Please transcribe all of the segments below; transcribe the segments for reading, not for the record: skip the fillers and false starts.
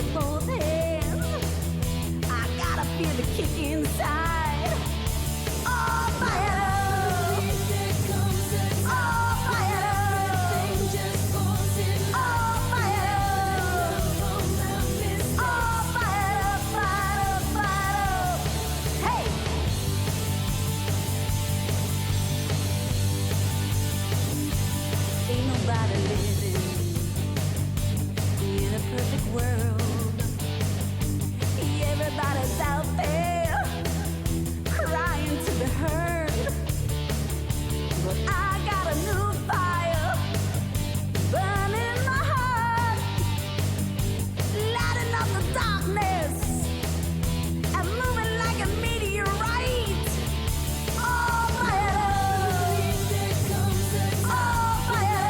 with both hands. I gotta feel the kick inside. Oh, fire! Perfect world. Everybody's out there crying to be heard, but I got a new fire burning my heart, lighting up the darkness and moving like a meteorite. Oh, fire! Oh, fire!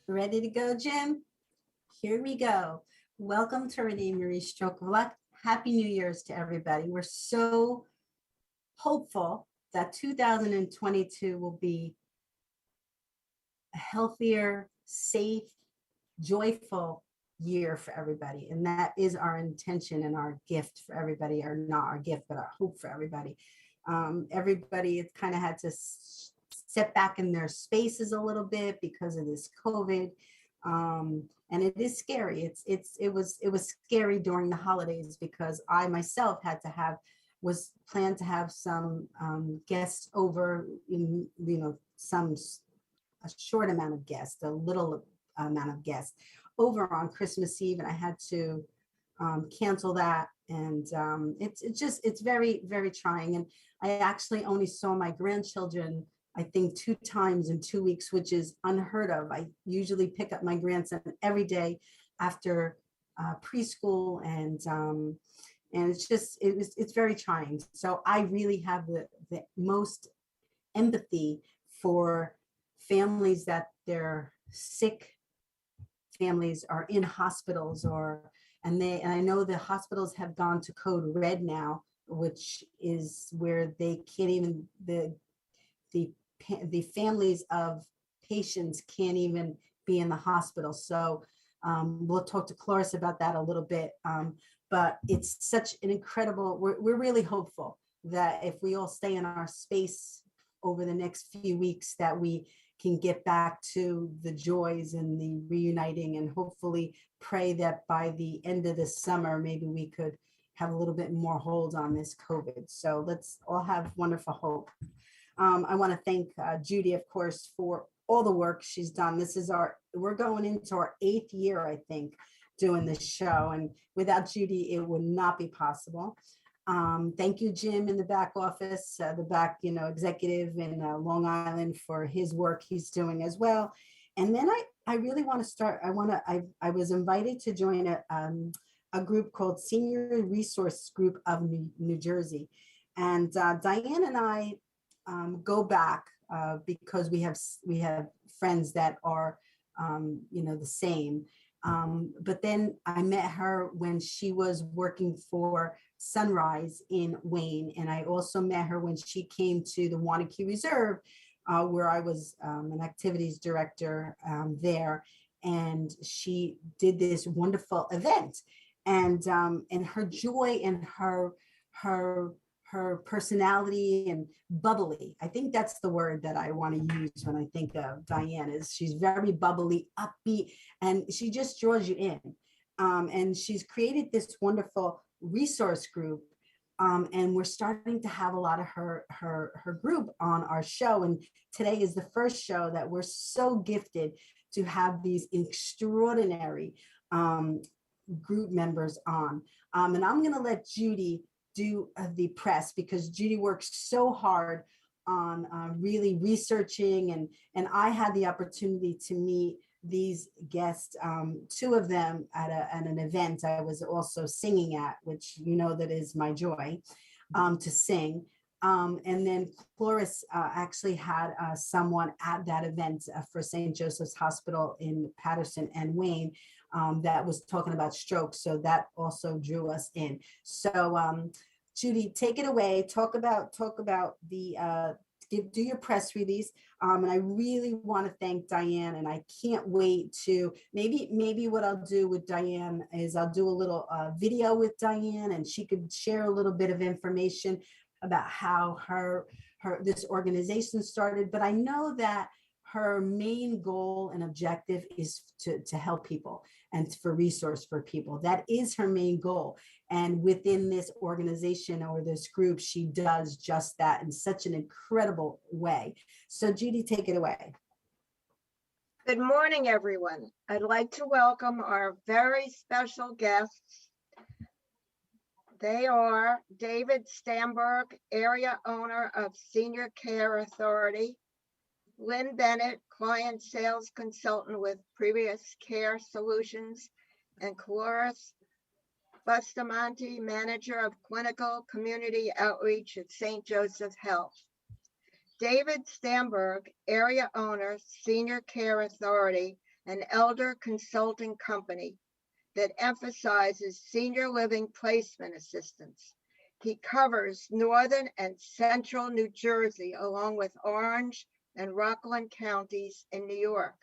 Ready to go, Jim? Here we go. Welcome to ReneMarie Stroke of Luck. Happy New Year's to everybody. We're so hopeful that 2022 will be a healthier, safe, joyful year for everybody. And that is our intention and our gift for everybody, or not our gift, but our hope for everybody. Everybody has kind of had to step back in their spaces a little bit because of this COVID. And it is scary. It was scary during the holidays because I myself was planned to have some guests over, a short amount of guests, a little amount of guests over on Christmas Eve, and I had to cancel that. And it's very, very trying. And I actually only saw my grandchildren, I think, 2 times in 2 weeks, which is unheard of. I usually pick up my grandson every day after preschool, and it's very trying. So I really have the most empathy for families that their sick families are in hospitals, and I know the hospitals have gone to code red now, which is where they can't even, the families of patients can't even be in the hospital. So we'll talk to Cloris about that a little bit. But it's such an incredible, we're really hopeful that if we all stay in our space over the next few weeks, that we can get back to the joys and the reuniting, and hopefully pray that by the end of the summer, maybe we could have a little bit more hold on this COVID. So let's all have wonderful hope. I want to thank Judy, of course, for all the work she's done. We're going into our 8th year, I think, doing this show. And without Judy, it would not be possible. Thank you, Jim, in the back office, the back, executive in Long Island, for his work he's doing as well. And then I really want to start. I was invited to join a group called Senior Resource Group of New Jersey. And Diane and I go back because we have friends that are, the same. But then I met her when she was working for Sunrise in Wayne. And I also met her when she came to the Wanakee Reserve, where I was an activities director there. And she did this wonderful event. And her joy and her personality and bubbly. I think that's the word that I want to use when I think of Diane. Is she's very bubbly, upbeat, and she just draws you in. And she's created this wonderful resource group. And we're starting to have a lot of her group on our show. And today is the first show that we're so gifted to have these extraordinary group members on. And I'm going to let Judy do the press, because Judy works so hard on really researching, and I had the opportunity to meet these guests, 2 of them at an event I was also singing at, which that is my joy, to sing. And then Cloris actually had someone at that event for St. Joseph's Hospital in Paterson and Wayne that was talking about stroke. So that also drew us in. So Judy, take it away. Talk about the do your press release. And I really want to thank Diane, and I can't wait to maybe what I'll do with Diane is I'll do a little video with Diane, and she could share a little bit of information about how this organization started. But I know that her main goal and objective is to help people and for resource for people. That is her main goal. And within this organization or this group, she does just that in such an incredible way. So Judy, take it away. Good morning, everyone. I'd like to welcome our very special guests. They are David Stamberg, area owner of Senior Care Authority, Lynne Bennett, client sales consultant with Previous Care Solutions, and Cloris, Bustamante, manager of clinical community outreach at St. Joseph Health. David Stamberg, area owner, Senior Care Authority, an elder consulting company that emphasizes senior living placement assistance. He covers northern and central New Jersey, along with Orange and Rockland counties in New York.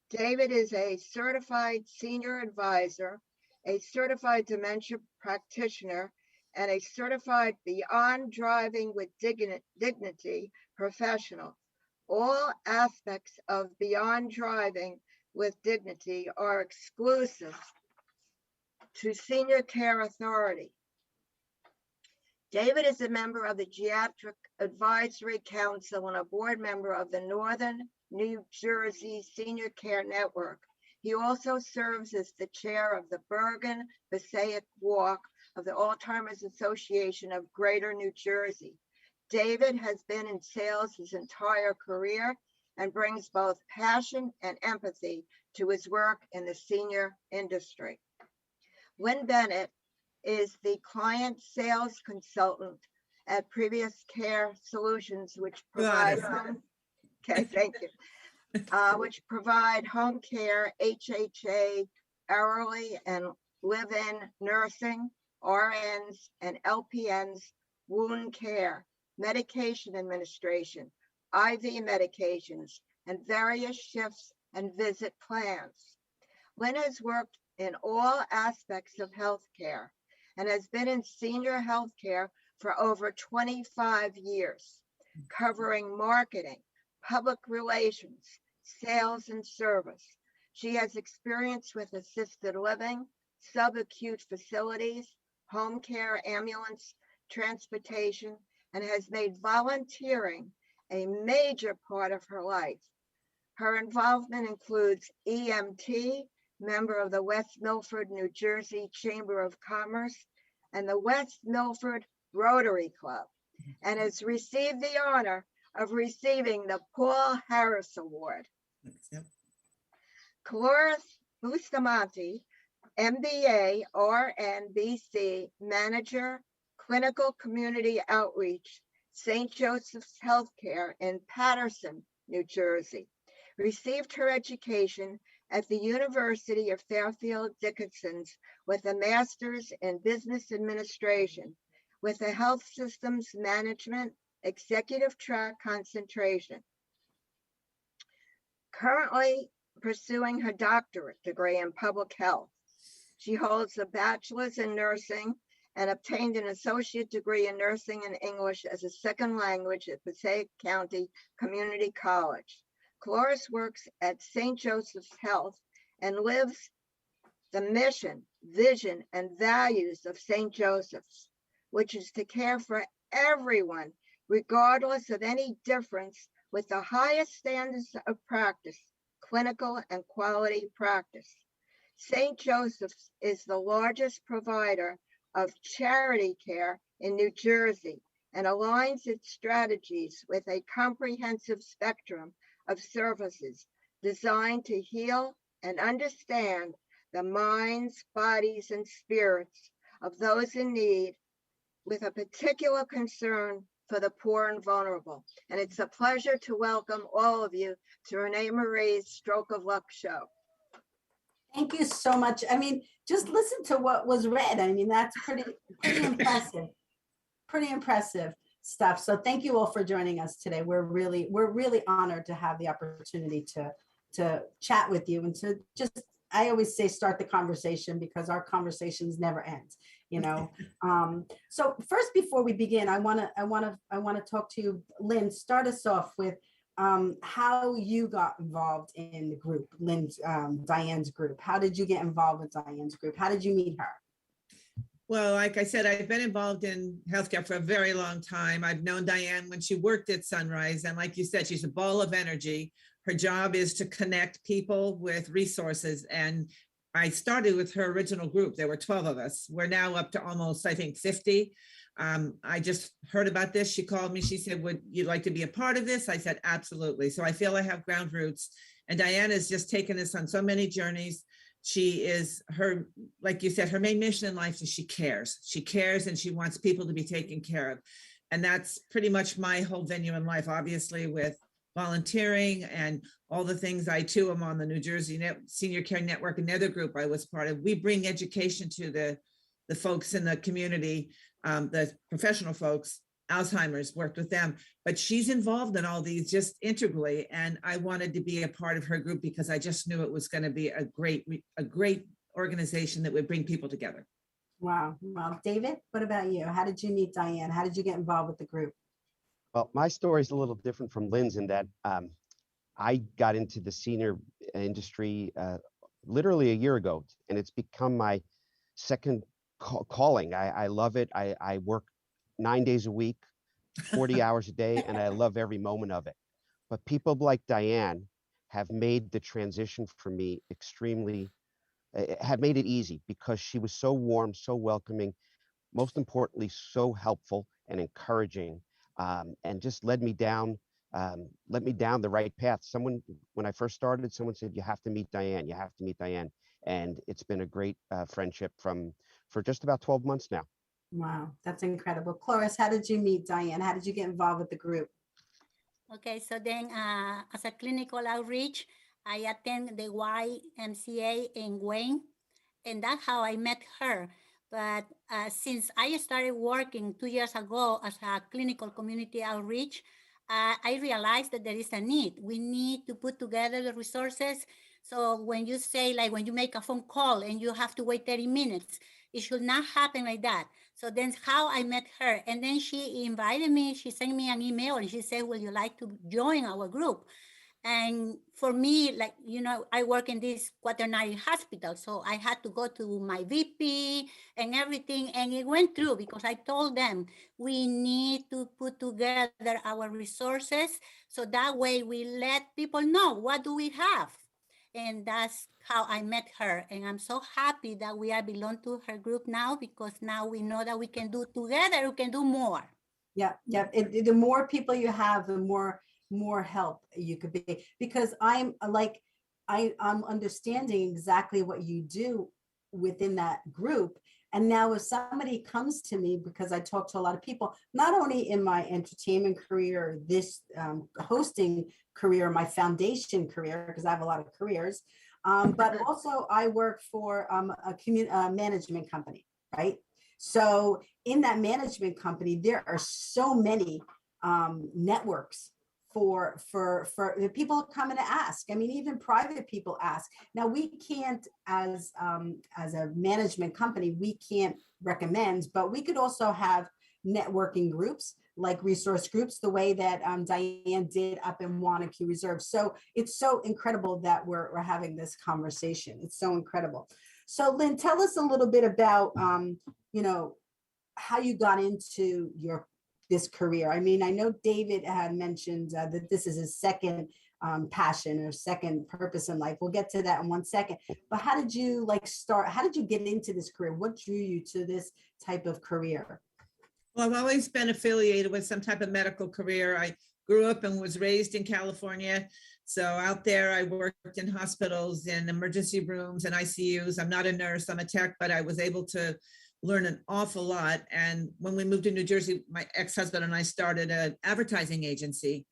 David is a certified senior advisor, a certified dementia practitioner, and a certified Beyond Driving with Dignity professional. All aspects of Beyond Driving with Dignity are exclusive to Senior Care Authority. David is a member of the Geriatric Advisory Council and a board member of the Northern New Jersey Senior Care Network. He also serves as the chair of the Bergen-Passaic Walk of the Alzheimer's Association of Greater New Jersey. David has been in sales his entire career and brings both passion and empathy to his work in the senior industry. Lynne Bennett is the client sales consultant at Previous Care Solutions, which provide which provide home care, HHA, hourly and live-in nursing, RNs and LPNs, wound care, medication administration, IV medications, and various shifts and visit plans. Lynne has worked in all aspects of healthcare and has been in senior healthcare for over 25 years, covering marketing, public relations, sales, and service. She has experience with assisted living, subacute facilities, home care, ambulance, transportation, and has made volunteering a major part of her life. Her involvement includes EMT, member of the West Milford, New Jersey Chamber of Commerce, and the West Milford Rotary Club, and has received the honor of receiving the Paul Harris Award. Yep. Cloris Bustamante, MBA, RN, BC, Manager, Clinical Community Outreach, St. Joseph's Healthcare in Paterson, New Jersey. Received her education at the University of Fairfield Dickinson's with a master's in business administration with a health systems management executive track concentration. Currently pursuing her doctorate degree in public health. She holds a bachelor's in nursing and obtained an associate degree in nursing and English as a second language at Passaic County Community College. Cloris works at St. Joseph's Health and lives the mission, vision, and values of St. Joseph's, which is to care for everyone, regardless of any difference, with the highest standards of practice, clinical and quality practice. St. Joseph's is the largest provider of charity care in New Jersey and aligns its strategies with a comprehensive spectrum of services designed to heal and understand the minds, bodies, and spirits of those in need, with a particular concern for the poor and vulnerable. And it's a pleasure to welcome all of you to ReneMarie's Stroke of Luck show. Thank you so much. I mean, just listen to what was read. I mean, that's pretty impressive. Pretty impressive stuff. So thank you all for joining us today. We're really honored to have the opportunity to chat with you and to just, I always say, start the conversation, because our conversations never end, you know. So first, before we begin, I want to talk to you, Lynne. Start us off with how you got involved in the group, Lynne's, Diane's group. How did you get involved with Diane's group? How did you meet her? Well, like I said, I've been involved in healthcare for a very long time. I've known Diane when she worked at Sunrise. And like you said, she's a ball of energy. Her job is to connect people with resources. And I started with her original group. There were 12 of us. We're now up to almost, I think, 50. I just heard about this. She called me. She said, would you like to be a part of this? I said, absolutely. So I feel I have ground roots. And Diane has just taken us on so many journeys. She is like you said, her main mission in life is she cares. She cares, and she wants people to be taken care of. And that's pretty much my whole venue in life, obviously, with volunteering and all the things. I too am on the New Jersey Senior Care Network, another group I was part of. We bring education to the folks in the community, the professional folks. Alzheimer's, worked with them, but she's involved in all these just integrally. And I wanted to be a part of her group because I just knew it was going to be a great organization that would bring people together. Wow. Well, David, what about you? How did you meet Diane? How did you get involved with the group? Well, my story is a little different from Lynn's in that I got into the senior industry literally a year ago, and it's become my second calling. I love it. I work 9 days a week, 40 hours a day, and I love every moment of it. But people like Diane have made the transition for me have made it easy, because she was so warm, so welcoming, most importantly, so helpful and encouraging, and just led me down the right path. When I first started, someone said, you have to meet Diane, you have to meet Diane. And it's been a great friendship for just about 12 months now. Wow, that's incredible. Cloris, how did you meet Diane? How did you get involved with the group? Okay, so then as a clinical outreach, I attend the YMCA in Wayne, and that's how I met her. But since I started working 2 years ago as a clinical community outreach, I realized that there is a need. We need to put together the resources. So when you say, like when you make a phone call and you have to wait 30 minutes, it should not happen like that. So that's how I met her. And then she invited me, she sent me an email and she said, "Would you like to join our group?" And for me, like, I work in this quaternary hospital. So I had to go to my VP and everything. And it went through because I told them we need to put together our resources. So that way we let people know what do we have. And that's how I met her. And I'm so happy that we are belong to her group now, because now we know that we can do together, we can do more. Yeah, yeah. The more people you have, the more help you could be. Because I'm understanding exactly what you do within that group. And now if somebody comes to me, because I talk to a lot of people, not only in my entertainment career, this hosting career, my foundation career, because I have a lot of careers, but also I work for a management company, right? So in that management company, there are so many networks for the people coming to ask. I mean, even private people ask. Now we can't, as a management company, we can't recommend, but we could also have networking groups like resource groups, the way that Diane did up in Wanakee Reserve. So it's so incredible that we're having this conversation. It's so incredible. So Lynne, tell us a little bit about how you got into this career. I mean, I know David had mentioned that this is his second passion or second purpose in life. We'll get to that in 1 second. But how did you start? How did you get into this career? What drew you to this type of career? Well, I've always been affiliated with some type of medical career. I grew up and was raised in California. So out there, I worked in hospitals, in emergency rooms and ICUs. I'm not a nurse, I'm a tech, but I was able to learn an awful lot. And when we moved to New Jersey, my ex-husband and I started an advertising agency.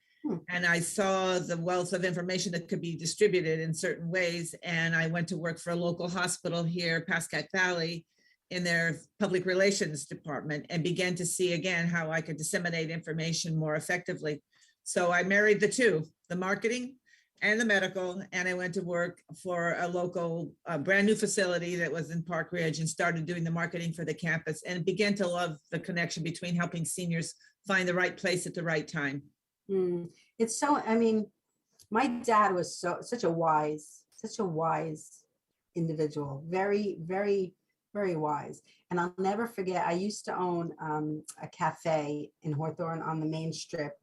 And I saw the wealth of information that could be distributed in certain ways. And I went to work for a local hospital here, Pascack Valley, in their public relations department, and began to see again how I could disseminate information more effectively. So I married the two, the marketing and the medical, and I went to work for a local brand new facility that was in Park Ridge and started doing the marketing for the campus, and began to love the connection between helping seniors find the right place at the right time. It's so, I mean, my dad was such a wise individual, very, very, very wise. And I'll never forget, I used to own a cafe in Hawthorne on the main strip.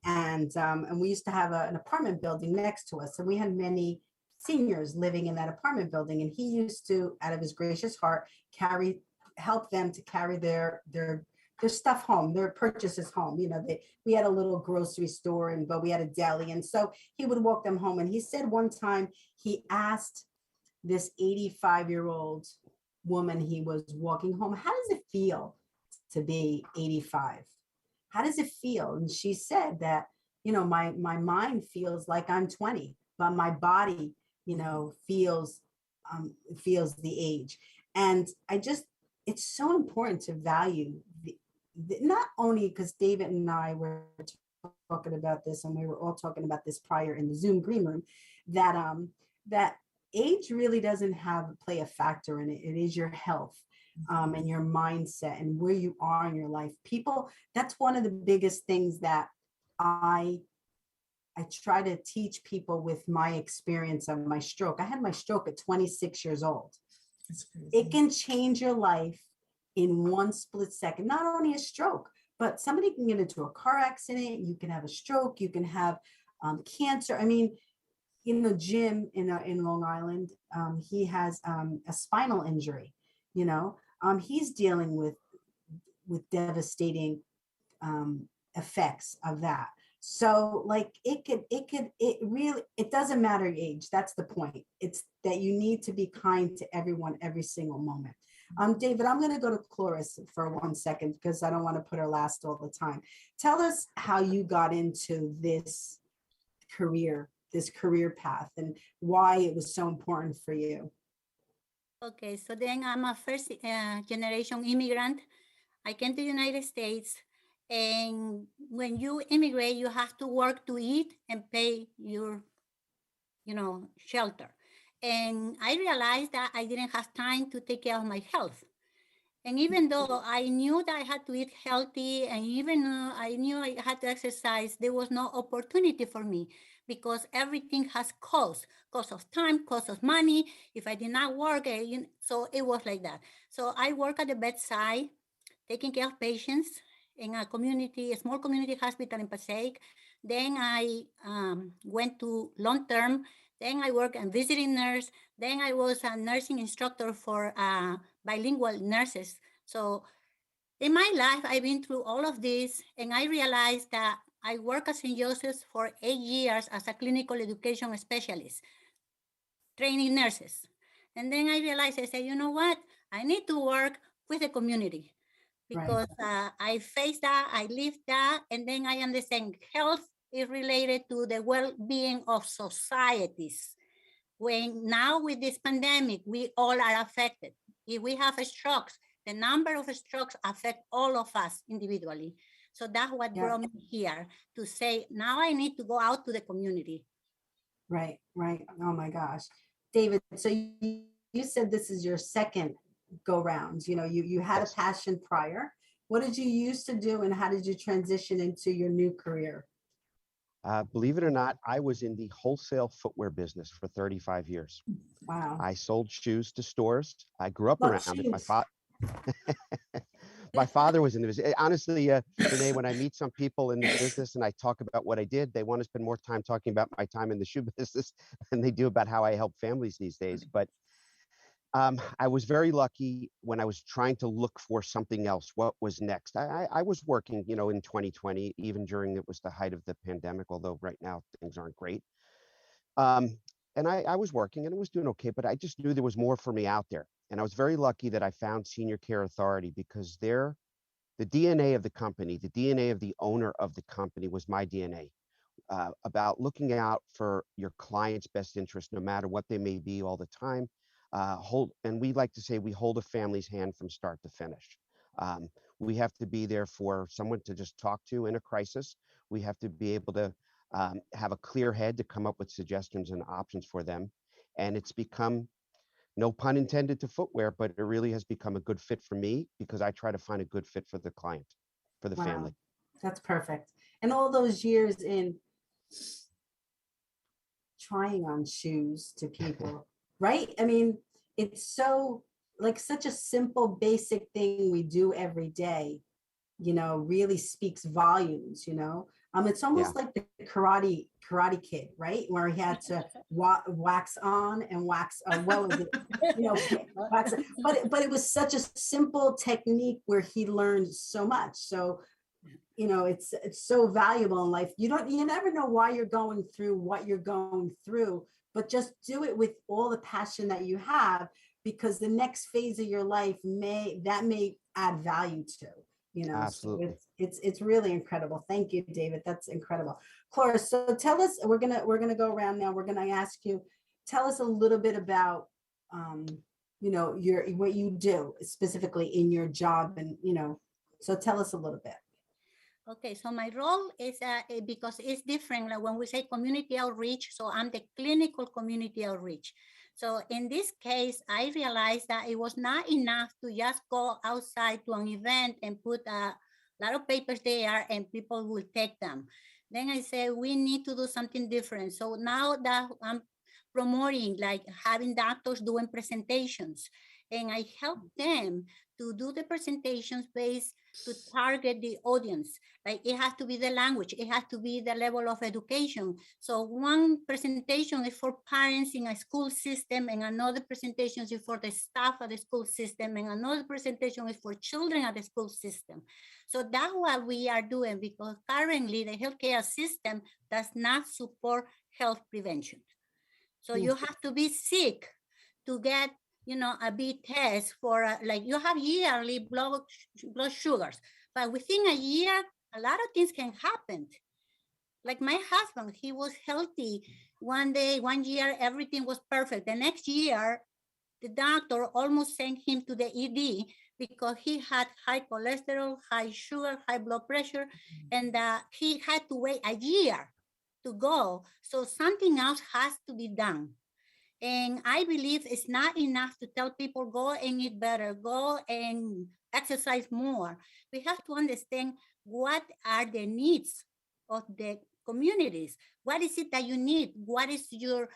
And we used to have an apartment building next to us. And we had many seniors living in that apartment building. And he used to, out of his gracious heart, help them to carry their stuff home, their purchases home. You know, we had a little grocery store, but we had a deli. And so he would walk them home. And he said one time he asked this 85-year-old woman he was walking home, how does it feel to be 85? How does it feel? And she said that, my mind feels like I'm 20, but my body, feels the age. And it's so important to value not only because David and I were talking about this, and we were all talking about this prior in the Zoom green room, that age really doesn't play a factor in it. It is your health. And your mindset and where you are in your life. People, that's one of the biggest things that I try to teach people with my experience of my stroke. I had my stroke at 26 years old. It can change your life in one split second. Not only a stroke, but somebody can get into a car accident. You can have a stroke. You can have cancer. I mean, Jim in Long Island, he has a spinal injury. He's dealing with devastating effects of that. So it doesn't matter your age. That's the point. It's that you need to be kind to everyone every single moment. David, I'm going to go to Cloris for 1 second because I don't want to put her last all the time. Tell us how you got into this career path and why it was so important for you. Okay, so then I'm a first generation immigrant. I came to the United States, and when you immigrate, you have to work to eat and pay your, shelter. And I realized that I didn't have time to take care of my health. And even though I knew that I had to eat healthy, and even I knew I had to exercise, there was no opportunity for me because everything has cost of time, cost of money. If I did not work, so it was like that. So I work at the bedside, taking care of patients in a community, a small community hospital in Passaic. Then I went to long-term. Then I worked as visiting nurse. Then I was a nursing instructor for bilingual nurses. So in my life, I've been through all of this, and I realized that I worked at St. Joseph's for 8 years as a clinical education specialist, training nurses. And then I realized, I said, you know what? I need to work with the community because I face that, I live that, and then I understand health is related to the well-being of societies. When now with this pandemic, we all are affected. If we have strokes, the number of strokes affect all of us individually. So that's what brought me here to say, now I need to go out to the community. Right. Oh my gosh. David, so you said this is your second go round. You know, you had Yes. a passion prior. What did you used to do and how did you transition into your new career? Believe it or not, I was in the wholesale footwear business for 35 years. Wow. I sold shoes to stores. I grew up Love around it. shoes. My father was in the business. Honestly, Renee, when I meet some people in the business and I talk about what I did, they want to spend more time talking about my time in the shoe business than they do about how I help families these days. But I was very lucky when I was trying to look for something else. What was next? I was working, you know, in 2020, even during it was the height of the pandemic, although right now things aren't great. And I was working and it was doing okay, but I just knew there was more for me out there. And I was very lucky that I found Senior Care Authority because the DNA of the company, the DNA of the owner of the company was my DNA, about looking out for your client's best interest, no matter what they may be all the time. And we like to say we hold a family's hand from start to finish. We have to be there for someone to just talk to in a crisis. We have to be able to have a clear head to come up with suggestions and options for them. And it's become, no pun intended to footwear, but it really has become a good fit for me because I try to find a good fit for the client, for the family. That's perfect. And all those years in trying on shoes to people, right? I mean, it's so like such a simple, basic thing we do every day, you know, really speaks volumes, you know. It's almost like the karate kid, right? Where he had to wax on and wax, you know, wax, but it was such a simple technique where he learned so much. So, you know, it's so valuable in life. You never know why you're going through what you're going through, but just do it with all the passion that you have, because the next phase of your life may add value to. You know, absolutely. So it's really incredible. Thank you, David. That's incredible. Cloris, so tell us, we're gonna go around now. We're gonna ask you, tell us a little bit about you know, what you do specifically in your job, and you know, so tell us a little bit. Okay, so my role is because it's different. Like when we say community outreach, so I'm the clinical community outreach. So in this case, I realized that it was not enough to just go outside to an event and put a lot of papers there and people will take them. Then I said, we need to do something different. So now that I'm promoting, like having doctors doing presentations, and I help them to do the presentations based to target the audience. Like it has to be the language, it has to be the level of education. So one presentation is for parents in a school system, and another presentation is for the staff at the school system, and another presentation is for children at the school system. So that's what we are doing, because currently the healthcare system does not support health prevention. So you have to be sick to get, you know, a B test for like you have yearly blood sugars, but within a year, a lot of things can happen. Like my husband, he was healthy one day, 1 year, everything was perfect. The next year, the doctor almost sent him to the ED because he had high cholesterol, high sugar, high blood pressure, and he had to wait a year to go. So something else has to be done. And I believe it's not enough to tell people go and eat better, go and exercise more. We have to understand what are the needs of the communities. What is it that you need? What is your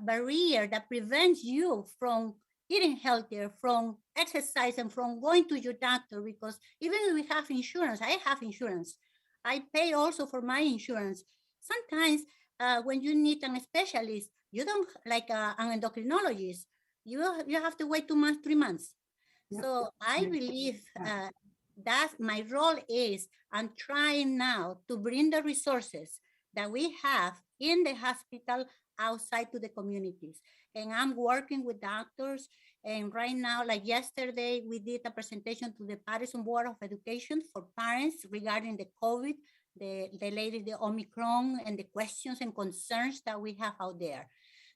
barrier that prevents you from eating healthier, from exercise, and from going to your doctor? Because even if we have insurance, I have insurance. I pay also for my insurance. Sometimes when you need a specialist, you don't like an endocrinologist. You have to wait 2 months, 3 months. Yep. So I Right. believe Yeah. that my role is I'm trying now to bring the resources that we have in the hospital outside to the communities. And I'm working with doctors. And right now, like yesterday, we did a presentation to the Paterson Board of Education for parents regarding the COVID, the latest, the Omicron, and the questions and concerns that we have out there.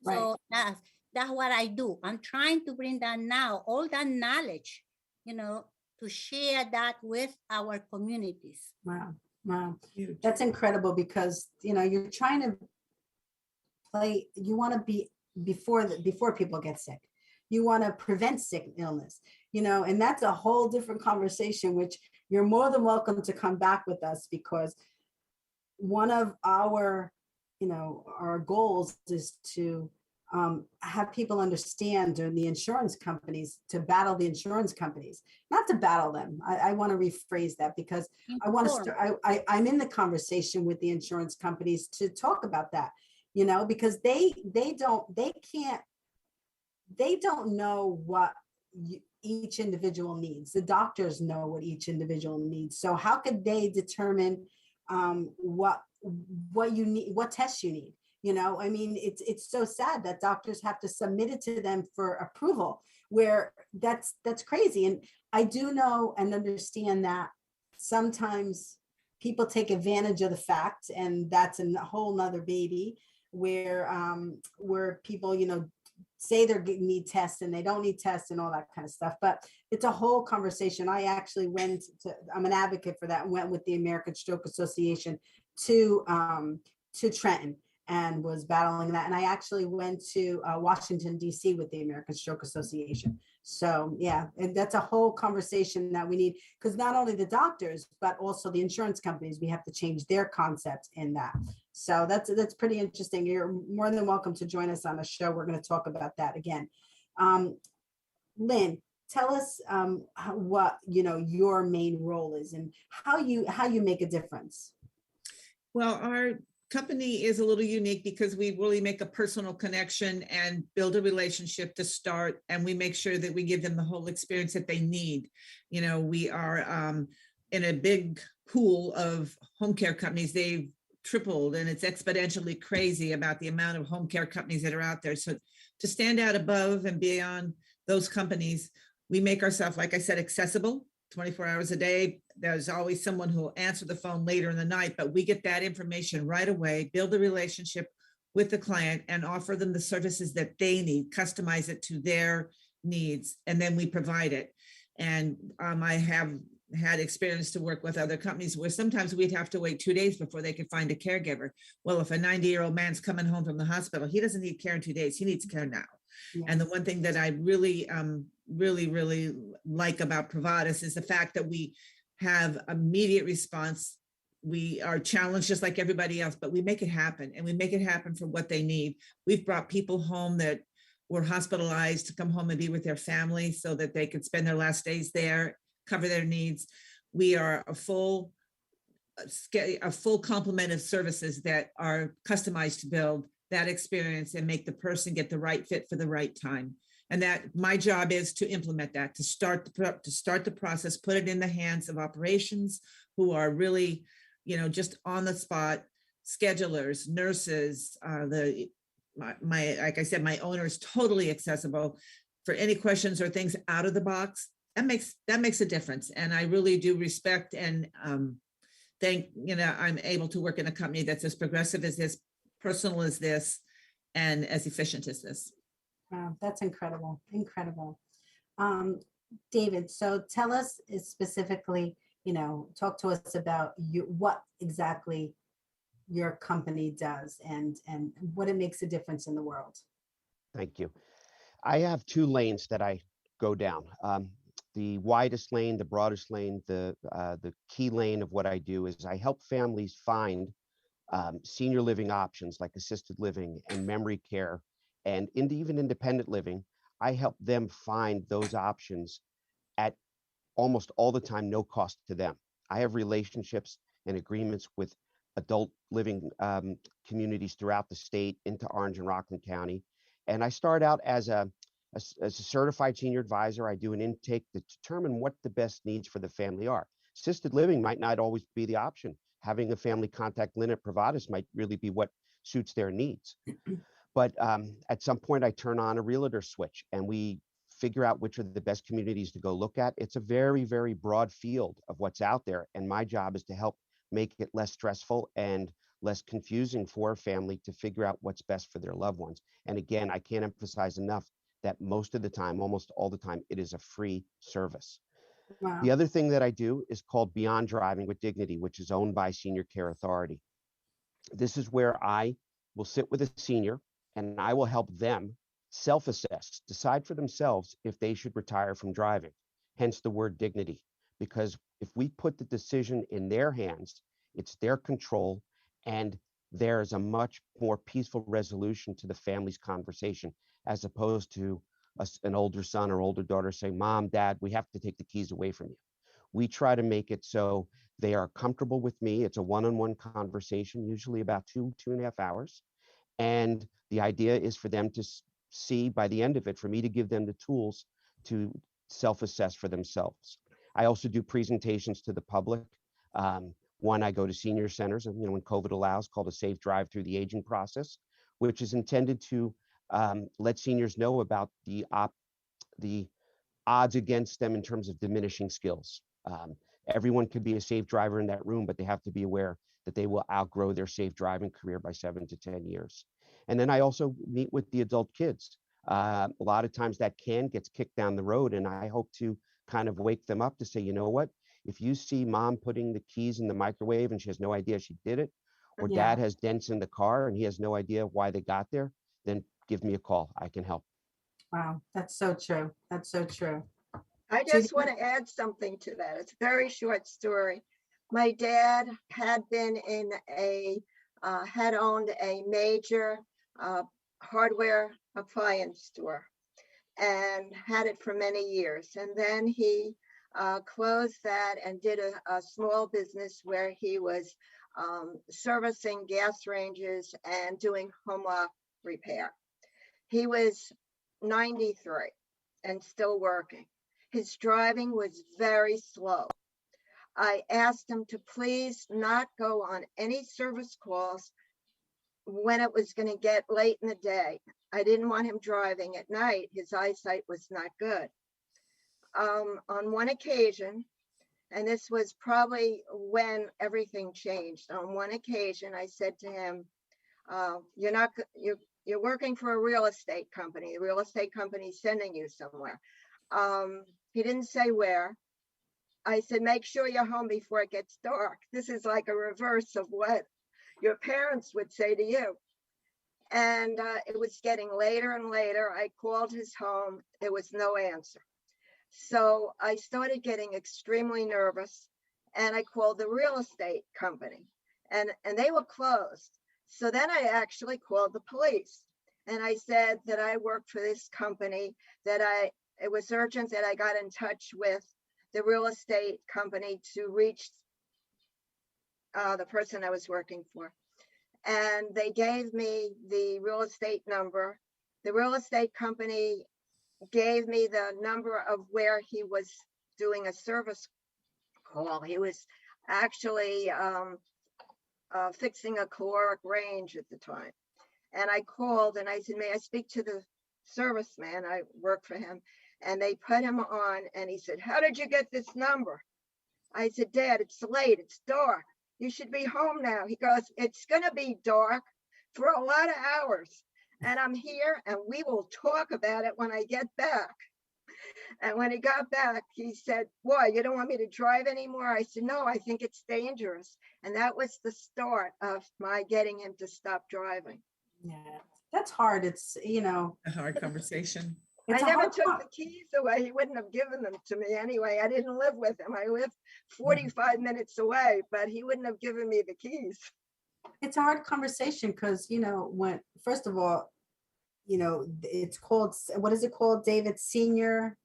Right. So that's what I do. I'm trying to bring that now, all that knowledge, to share that with our communities. Wow. Wow. Huge. That's incredible because, you're trying to play, you want to be before people get sick. You want to prevent sick illness, and that's a whole different conversation, which you're more than welcome to come back with us, because one of our goals is to have people understand, and the insurance companies, to battle the insurance companies, not to battle them. I want to rephrase that, because I want to start, I'm in the conversation with the insurance companies to talk about that, because they don't know what each individual needs. The doctors know what each individual needs. So how could they determine what you need, what tests you need? I mean, it's so sad that doctors have to submit it to them for approval, where that's crazy. And I do know and understand that sometimes people take advantage of the fact, and that's a whole nother baby, where people, say they need tests and they don't need tests and all that kind of stuff. But it's a whole conversation. I actually I'm an advocate for that, and went with the American Stroke Association to Trenton and was battling that. And I actually went to Washington, D.C. with the American Stroke Association. So yeah, and that's a whole conversation that we need, because not only the doctors, but also the insurance companies, we have to change their concept in that. So that's pretty interesting. You're more than welcome to join us on a show. We're going to talk about that again. Lynne, tell us what your main role is, and how you make a difference. Well, our company is a little unique because we really make a personal connection and build a relationship to start, and we make sure that we give them the whole experience that they need. We are in a big pool of home care companies. They've tripled, and it's exponentially crazy about the amount of home care companies that are out there. So to stand out above and beyond those companies, we make ourselves, like I said, accessible 24 hours a day. There's always someone who will answer the phone later in the night, but we get that information right away, build a relationship with the client, and offer them the services that they need, customize it to their needs, and then we provide it. And I have had experience to work with other companies where sometimes we'd have to wait 2 days before they could find a caregiver. Well, if a 90-year-old man's coming home from the hospital, he doesn't need care in 2 days, he needs care now. Yeah. And the one thing that I really, really like about Privatus is the fact that we have immediate response. We are challenged just like everybody else, but we make it happen, and we make it happen for what they need. We've brought people home that were hospitalized to come home and be with their family so that they could spend their last days there, cover their needs. We are a full complement of services that are customized to build that experience and make the person get the right fit for the right time. And that my job is to implement that, to start the process, put it in the hands of operations who are really, just on the spot, schedulers, nurses, like I said, my owner is totally accessible for any questions or things out of the box. That makes a difference. And I really do respect and think, I'm able to work in a company that's as progressive as this, personal as this, and as efficient as this. Wow, that's incredible. Incredible. David, so tell us specifically, talk to us about what exactly your company does and what it makes a difference in the world. Thank you. I have two lanes that I go down. The widest lane, the broadest lane, the key lane of what I do is I help families find senior living options like assisted living and memory care and even independent living. I help them find those options at almost all the time, no cost to them. I have relationships and agreements with adult living communities throughout the state into Orange and Rockland County. And I start out as a certified senior advisor. I do an intake to determine what the best needs for the family are. Assisted living might not always be the option. Having a family contact Lynne at Privatus might really be what suits their needs. But at some point, I turn on a realtor switch and we figure out which are the best communities to go look at. It's a very, very broad field of what's out there. And my job is to help make it less stressful and less confusing for a family to figure out what's best for their loved ones. And again, I can't emphasize enough that most of the time, almost all the time, it is a free service. Wow. The other thing that I do is called Beyond Driving with Dignity, which is owned by Senior Care Authority. This is where I will sit with a senior and I will help them self-assess, decide for themselves if they should retire from driving, hence the word dignity. Because if we put the decision in their hands, it's their control, and there's a much more peaceful resolution to the family's conversation, as opposed to an older son or older daughter saying, Mom, Dad, we have to take the keys away from you. We try to make it so they are comfortable with me. It's a one-on-one conversation, usually about 2.5 hours. And the idea is for them to see by the end of it, for me to give them the tools to self-assess for themselves. I also do presentations to the public. One, I go to senior centers, and when COVID allows, called a Safe Drive Through the Aging Process, which is intended to let seniors know about the odds against them in terms of diminishing skills. Everyone could be a safe driver in that room, but they have to be aware that they will outgrow their safe driving career by 7 to 10 years. And then I also meet with the adult kids. A lot of times that can gets kicked down the road, and I hope to kind of wake them up to say, you know what, if you see Mom putting the keys in the microwave and she has no idea she did it, or Yeah. Dad has dents in the car and he has no idea why they got there, then give me a call. I can help. Wow, that's so true. That's so true. I Judy? just want to add something to that. It's a very short story. My dad had been in had owned a major hardware appliance store and had it for many years. And then he closed that and did a small business where he was servicing gas ranges and doing home lock repair. He was 93 and still working. His driving was very slow. I asked him to please not go on any service calls when it was going to get late in the day. I didn't want him driving at night. His eyesight was not good. On one occasion, and this was probably when everything changed. On one occasion, I said to him, you're working for a real estate company. The real estate company is sending you somewhere. He didn't say where. I said, make sure you're home before it gets dark. This is like a reverse of what your parents would say to you. And it was getting later and later. I called his home. There was no answer. So I started getting extremely nervous, and I called the real estate company, and they were closed. So then I actually called the police, and I said that I worked for this company, that it was urgent that I got in touch with the real estate company to reach the person I was working for. And they gave me the real estate number. The real estate company gave me the number of where he was doing a service call. He was actually fixing a caloric range at the time. And I called and I said, may I speak to the serviceman? I work for him. And they put him on, and he said, how did you get this number? I said, Dad, it's late, it's dark. You should be home now. He goes, it's gonna be dark for a lot of hours. And I'm here, and we will talk about it when I get back. And when he got back, he said, why, you don't want me to drive anymore? I said, no, I think it's dangerous. And that was the start of my getting him to stop driving. Yeah, that's hard. It's, A hard conversation. it's I a never hard took part. the keys away. He wouldn't have given them to me anyway. I didn't live with him. I lived 45 minutes away, but he wouldn't have given me the keys. It's a hard conversation because, when, first of all, it's called, what is it called, David? Senior?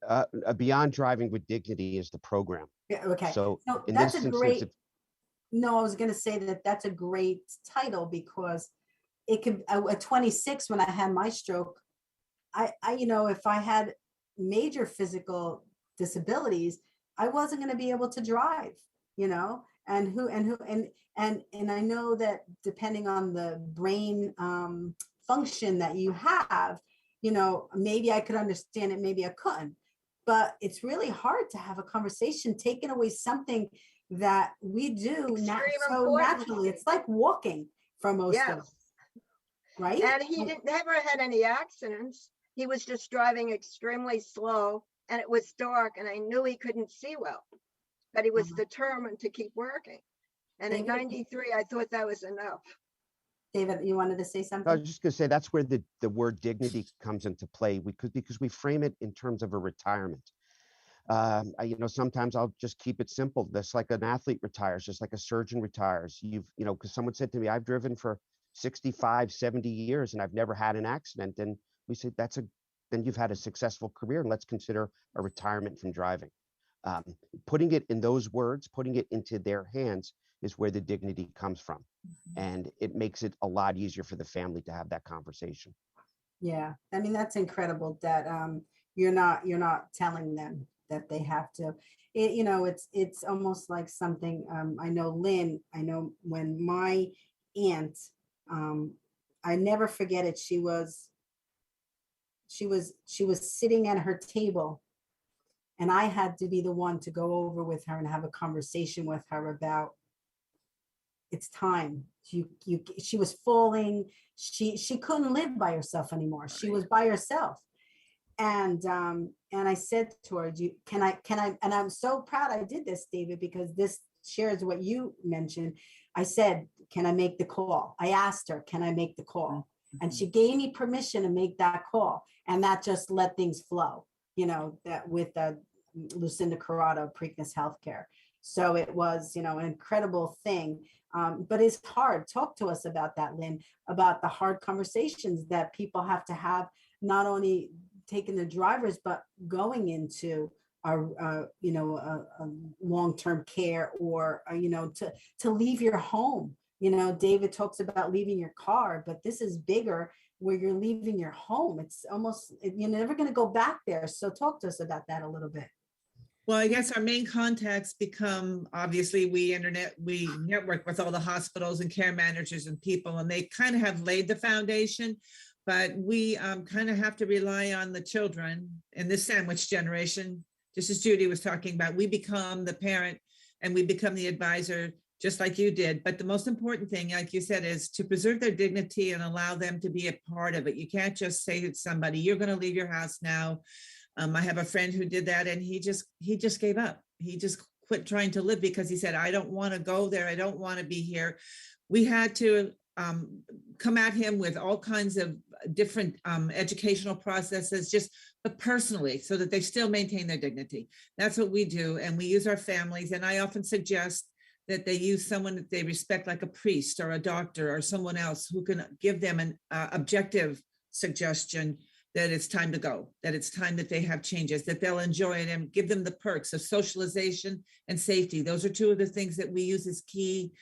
Beyond Driving with Dignity is the program. Yeah, okay. So No, in that's this a instance, great, it's no, I was gonna say that that's a great title because it could, at 26, when I had my stroke, if I had major physical disabilities, I wasn't gonna be able to drive, and I know that depending on the brain function that you have, maybe I could understand it, maybe I couldn't. But it's really hard to have a conversation, taking away something that we do Extreme so importance. naturally. It's like walking for most of us, Yes. right? And he never had any accidents. He was just driving extremely slow and it was dark and I knew he couldn't see well, but he was determined to keep working. And in David? 93, I thought that was enough. David, you wanted to say I was something? just gonna say that's where the word dignity comes into play because we frame it in terms of a retirement. Sometimes I'll just keep it simple. That's like an athlete retires, just like a surgeon retires. Because someone said to me, I've driven for 65, 70 years and I've never had an accident. And we said, then you've had a successful career and let's consider a retirement from driving. Putting it in those words, putting it into their hands is where the dignity comes from. And it makes it a lot easier for the family to have that conversation. Yeah, I mean, that's incredible that you're not telling them that they have to. It's almost like something, I know Lynn, I know when my aunt, I never forget it, she was sitting at her table and I had to be the one to go over with her and have a conversation with her about it's time. She was falling. She couldn't live by herself anymore. She was by herself. And I said to her, can I, and I'm so proud I did this, David, because this shares what you mentioned. I said, can I make the call? I asked her, can I make the call? And she gave me permission to make that call. And that just let things flow, that with Lucinda Corrado, Preakness Healthcare. So it was, an incredible thing. But it's hard. Talk to us about that, Lynn, about the hard conversations that people have to have, not only taking the drivers, but going into a long-term care or, to leave your home. David talks about leaving your car, but this is bigger where you're leaving your home. It's almost, you're never going to go back there. So talk to us about that a little bit. Well, I guess our main contacts become, obviously, we network with all the hospitals and care managers and people, and they kind of have laid the foundation, but we kind of have to rely on the children in this sandwich generation. Just as Judy was talking about, we become the parent and we become the advisor, just like you did. But the most important thing, like you said, is to preserve their dignity and allow them to be a part of it. You can't just say to somebody, you're going to leave your house now. I have a friend who did that and he just gave up. He just quit trying to live because he said, I don't want to go there. I don't want to be here. We had to come at him with all kinds of different educational processes, but personally, so that they still maintain their dignity. That's what we do. And we use our families. And I often suggest that they use someone that they respect, like a priest or a doctor or someone else who can give them an objective suggestion that it's time to go, that it's time that they have changes, that they'll enjoy it, and give them the perks of socialization and safety. Those are two of the things that we use as key,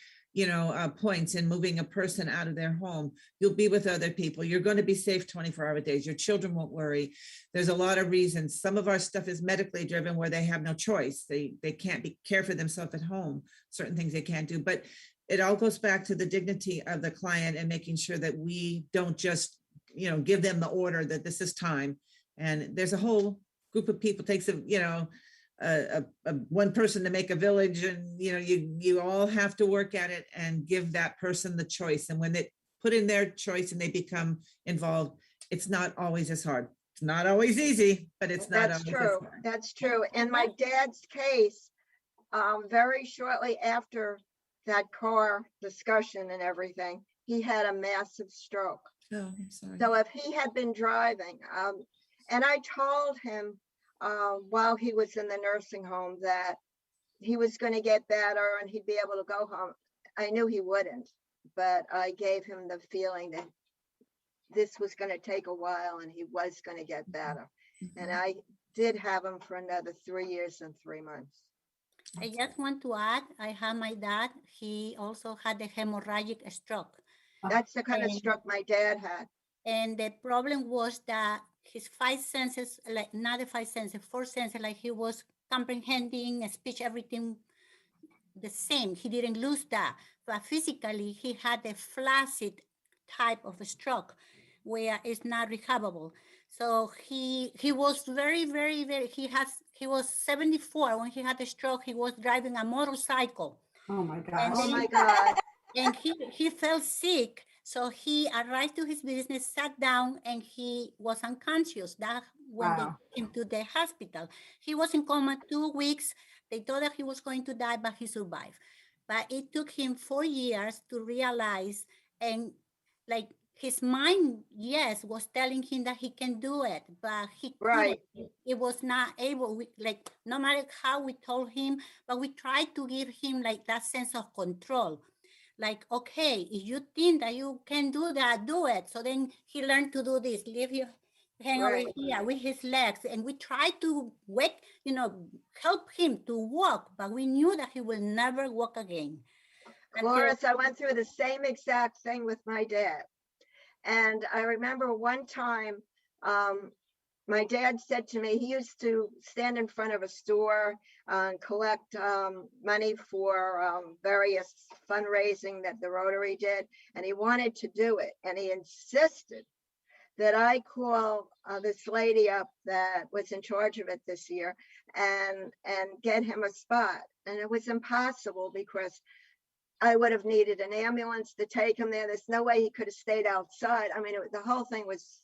points in moving a person out of their home. You'll be with other people. You're going to be safe 24-hour days. Your children won't worry. There's a lot of reasons. Some of our stuff is medically driven where they have no choice. They can't care for themselves at home. Certain things they can't do, but it all goes back to the dignity of the client and making sure that we don't just give them the order that this is time. And there's a whole group of people, takes one person to make a village, and you all have to work at it and give that person the choice. And when they put in their choice and they become involved, it's not always as hard. It's not always easy, but it's not That's always true. as hard. That's true. In my dad's case, very shortly after that car discussion and everything, he had a massive stroke. Oh, I'm sorry. So if he had been driving, and I told him while he was in the nursing home that he was going to get better and he'd be able to go home. I knew he wouldn't, but I gave him the feeling that this was going to take a while and he was going to get better. And I did have him for another 3 years and 3 months. I just want to add, I have my dad, he also had a hemorrhagic stroke. That's the kind of And- stroke my dad had. And the problem was that his 5 senses, like not the 5 senses, 4 senses, like he was comprehending speech, everything the same. He didn't lose that. But physically, he had a flaccid type of a stroke where it's not rehabable. So he was very, he was 74 when he had the stroke. He was driving a motorcycle. Oh my And gosh. Oh then- my God. And he felt sick. So he arrived to his business, sat down, and he was unconscious. That when Wow. they took him to the hospital. He was in coma 2 weeks. They thought that he was going to die, but he survived. But it took him 4 years to realize, and like his mind, yes, was telling him that he can do it, but he Right. couldn't. It was not able. Like no matter how we told him, but we tried to give him like that sense of control. Like, okay, if you think that you can do that, do it. So then he learned to do this, leave your hand over Right. here with his legs. And we tried to help him to walk, but we knew that he will never walk again. Until- Cloris, I went through the same exact thing with my dad. And I remember one time, my dad said to me, he used to stand in front of a store and collect money for various fundraising that the Rotary did. And he wanted to do it. And he insisted that I call this lady up that was in charge of it this year and get him a spot. And it was impossible because I would have needed an ambulance to take him there. There's no way he could have stayed outside. I mean, the whole thing was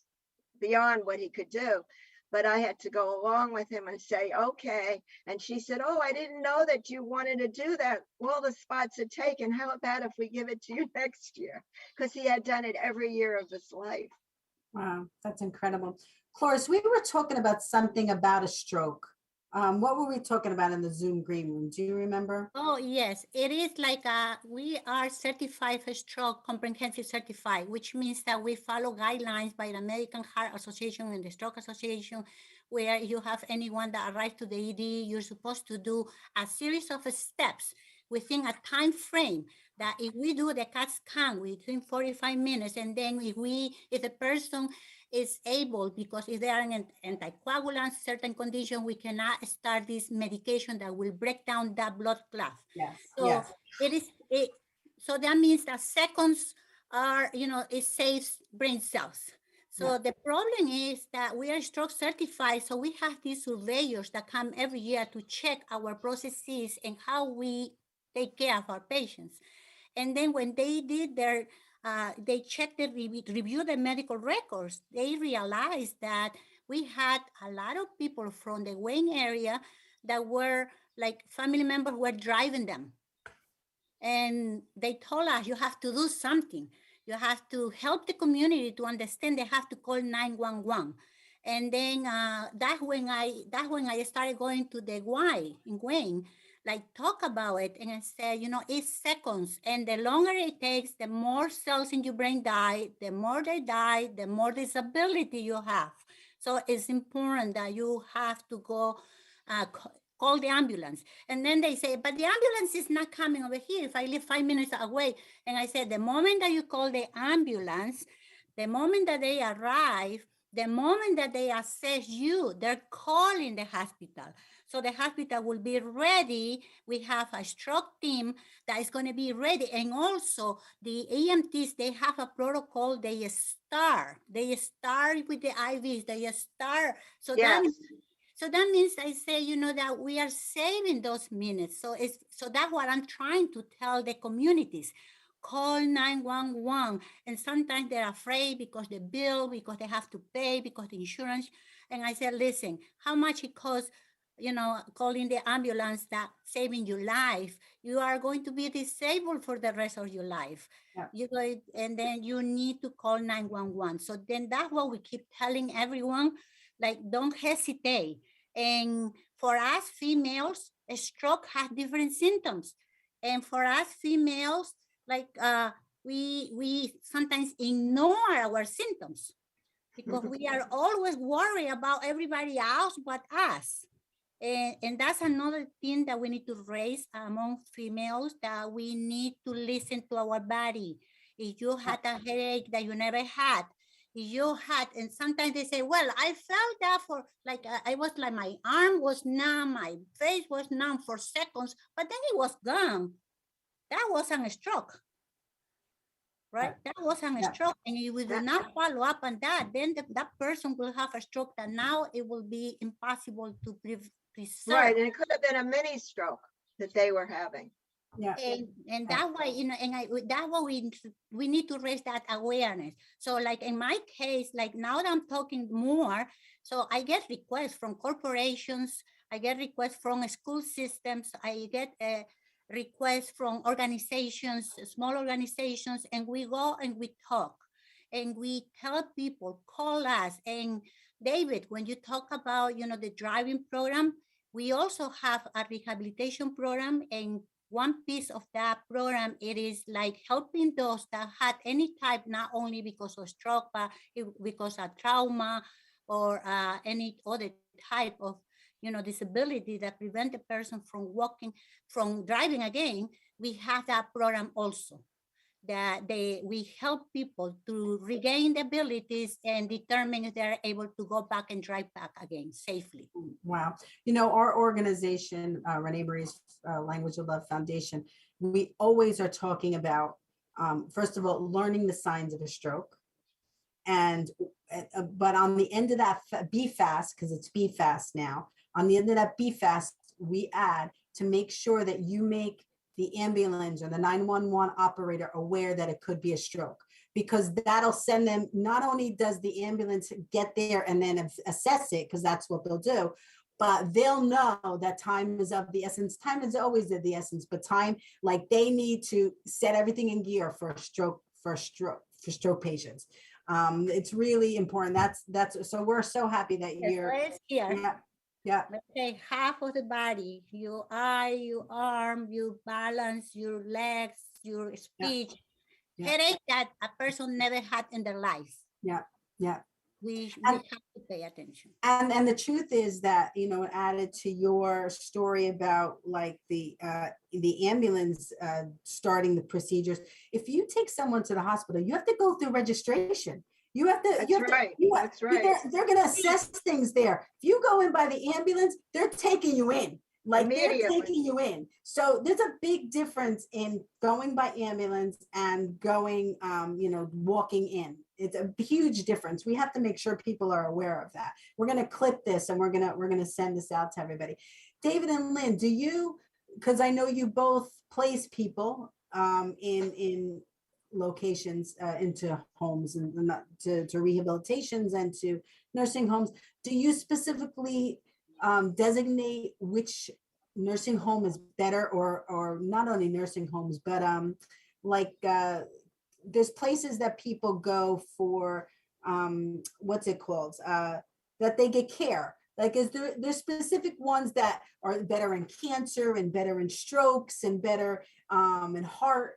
beyond what he could do. But I had to go along with him and say, okay. And she said, oh, I didn't know that you wanted to do that. All the spots are taken. How about if we give it to you next year? Because he had done it every year of his life. Wow, that's incredible. Cloris, we were talking about something about a stroke. What were we talking about in the Zoom green room? Do you remember? Oh, yes. It is like we are certified for stroke, comprehensive certified, which means that we follow guidelines by the American Heart Association and the Stroke Association, where you have anyone that arrives to the ED, you're supposed to do a series of steps within a time frame that if we do the CAT scan within 45 minutes, and then if the person is able, because if they are an anticoagulant, certain condition, we cannot start this medication that will break down that blood clot. Yes. So Yes. so that means that seconds are, it saves brain cells. So Yeah. the problem is that we are stroke certified. So we have these surveyors that come every year to check our processes and how we take care of our patients. And then when they did they checked review the medical records, they realized that we had a lot of people from the Wayne area that were like family members were driving them. And they told us, you have to do something. You have to help the community to understand they have to call 911. And then that's when I started going to the in Wayne, like talk about it. And I said, it's seconds. And the longer it takes, the more cells in your brain die. The more they die, the more disability you have. So it's important that you have to go call the ambulance. And then they say, but the ambulance is not coming over here if I live 5 minutes away. And I said, the moment that you call the ambulance, the moment that they arrive, the moment that they assess you, they're calling the hospital. So the hospital will be ready. We have a stroke team that is going to be ready. And also the EMTs, they have a protocol. They start with the IVs. They start. So Yes. that means I say, that we are saving those minutes. So that's what I'm trying to tell the communities. Call 911. And sometimes they're afraid because the bill, because they have to pay, because the insurance. And I said, listen, how much it costs calling the ambulance, that saving your life, you are going to be disabled for the rest of your life. Yeah. And then you need to call 911. So then that's what we keep telling everyone, like, don't hesitate. And for us females, a stroke has different symptoms. And for us females, like, we sometimes ignore our symptoms because we are always worried about everybody else but us. And that's another thing that we need to raise among females, that we need to listen to our body. If you had a headache that you never had, if you had, and sometimes they say, well, I felt that for like, I was like, my arm was numb, my face was numb for seconds, but then it was gone. That wasn't a stroke. Right? That wasn't a Yeah. stroke. And if we do not follow up on that, then that person will have a stroke that now it will be impossible to preserve. Right, and it could have been a mini stroke that they were having. Yeah. And that way, that way we need to raise that awareness. So like in my case, like now that I'm talking more, so I get requests from corporations, I get requests from school systems, I get requests from organizations, small organizations, and we go and we talk and we tell people, call us. And David, when you talk about, the driving program, we also have a rehabilitation program, and one piece of that program, it is like helping those that had any type, not only because of stroke, but because of trauma or any other type of disability that prevent the person from driving again. We have that program also, that we help people to regain the abilities and determine if they're able to go back and drive back again safely. Wow. Our organization, ReneMarie's Language of Love Foundation, we always are talking about, first of all, learning the signs of a stroke. But on the end of that, be fast, because it's be fast now. On the end of that be fast, we add to make sure that you make the ambulance or the 911 operator aware that it could be a stroke, because that'll send them, not only does the ambulance get there and then assess it, because that's what they'll do, but they'll know that time is of the essence. Time is always of the essence, but time, like they need to set everything in gear for stroke patients. It's really important. That's so we're so happy that you're here. Yeah. Let's say half of the body, your eye, your arm, your balance, your legs, your speech, headache that a person never had in their life. Yeah. We have to pay attention. And the truth is that, added to your story about like the ambulance starting the procedures, if you take someone to the hospital, you have to go through registration. You have to. That's right. They're going to assess things there. If you go in by the ambulance, they're taking you in. Like they're taking you in. So there's a big difference in going by ambulance and going, walking in. It's a huge difference. We have to make sure people are aware of that. We're going to clip this and we're going to send this out to everybody. David and Lynn, do you, because I know you both place people in locations into homes and to rehabilitations and to nursing homes. Do you specifically designate which nursing home is better, or not only nursing homes, but there's places that people go for what's it called, that they get care. Like, is there's specific ones that are better in cancer and better in strokes and better in heart?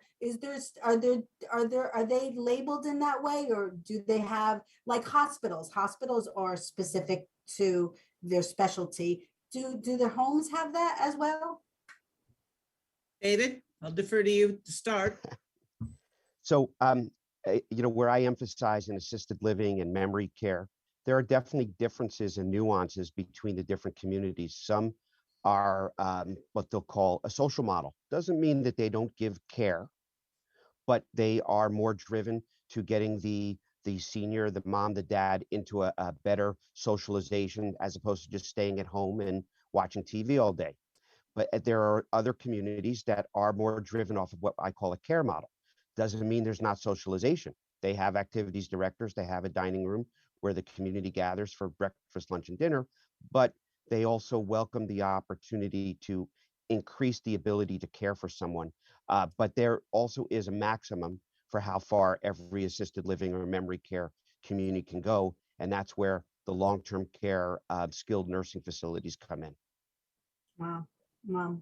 Are they labeled in that way, or do they have, like, hospitals? Hospitals are specific to their specialty. Do their homes have that as well? David, I'll defer to you to start. So, where I emphasize in assisted living and memory care, there are definitely differences and nuances between the different communities. Some are what they'll call a social model. Doesn't mean that they don't give care, but they are more driven to getting the senior, the mom, the dad, into a better socialization, as opposed to just staying at home and watching TV all day. But there are other communities that are more driven off of what I call a care model. Doesn't mean there's not socialization. They have activities directors, they have a dining room where the community gathers for breakfast, lunch, and dinner, but They also welcome the opportunity to increase the ability to care for someone. But there also is a maximum for how far every assisted living or memory care community can go. And that's where the long-term care skilled nursing facilities come in. Wow. Wow.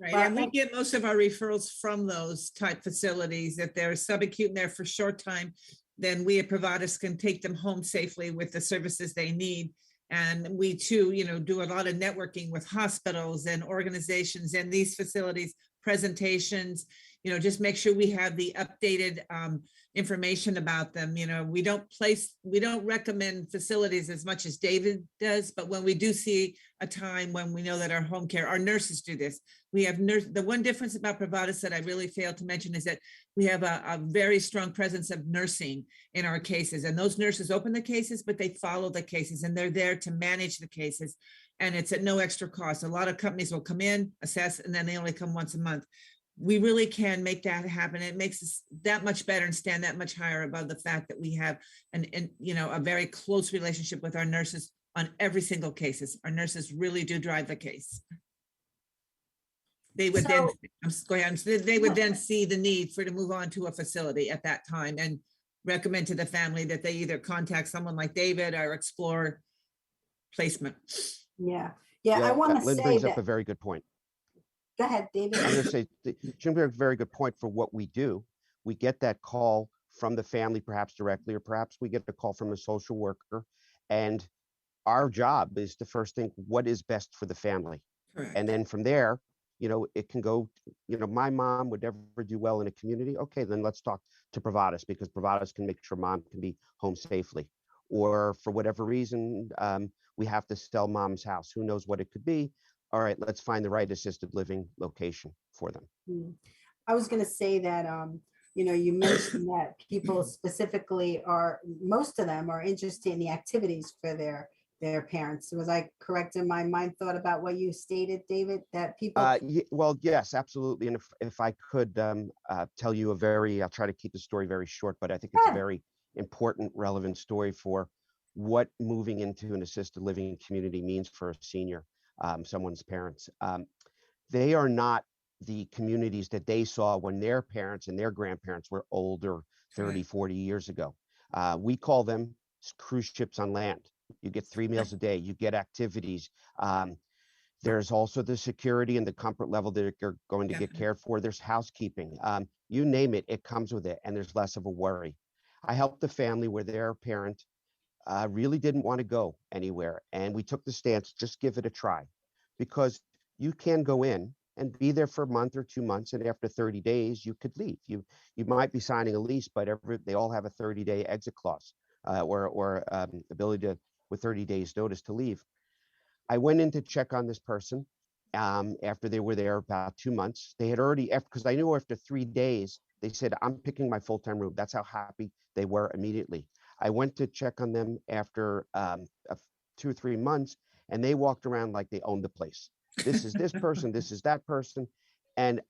Right, Well, and we get most of our referrals from those type facilities. If they're subacute and there for short time, then we at Privatus can take them home safely with the services they need. And we too, do a lot of networking with hospitals and organizations and these facilities, presentations, just make sure we have the updated information about them. We don't recommend facilities as much as David does, but when we do see a time when we know that our home care, our nurses do this. We have the one difference about Privatus that I really failed to mention is that we have a very strong presence of nursing in our cases, and those nurses open the cases, but they follow the cases and they're there to manage the cases, and it's at no extra cost. A lot of companies will come in, assess, and then they only come once a month. We really can make that happen. It makes us that much better and stand that much higher above the fact that we have a very close relationship with our nurses on every single cases. Our nurses really do drive the case. They would then see the need to move on to a facility at that time and recommend to the family that they either contact someone like David or explore placement. Yeah. I want to Lynn say brings that. up a very good point. Go ahead, David. I'm going to say, Jim brings a very good point for what we do. We get that call from the family, perhaps directly, or perhaps we get a call from a social worker. And our job is to first think what is best for the family. Correct. And then from there, it can go, my mom would never do well in a community. Okay, then let's talk to Privatus, because Privatus can make sure mom can be home safely. Or for whatever reason, we have to sell mom's house. Who knows what it could be? All right, let's find the right assisted living location for them. I was going to say that, you mentioned that people specifically most of them are interested in the activities for their parents. Was I correct in my mind thought about what you stated, David, that people? Well, yes, absolutely. And if I could tell you I'll try to keep the story very short, but I think it's a very important, relevant story for what moving into an assisted living community means for a senior. Someone's parents. They are not the communities that they saw when their parents and their grandparents were older 30, 40 years ago. We call them cruise ships on land. You get 3 meals a day, you get activities. There's also the security and the comfort level that you're going to get cared for. There's housekeeping. You name it, it comes with it, and there's less of a worry. I helped a family where their parent really didn't want to go anywhere. And we took the stance, just give it a try, because you can go in and be there for a month or 2 months. And after 30 days, you could leave. You might be signing a lease, but they all have a 30-day exit clause or ability to, with 30 days notice, to leave. I went in to check on this person after they were there about 2 months. They had already, because I knew after 3 days, they said, I'm picking my full-time room. That's how happy they were immediately. I went to check on them after 2 or 3 months, and they walked around like they owned the place. This is this person, this is that person. And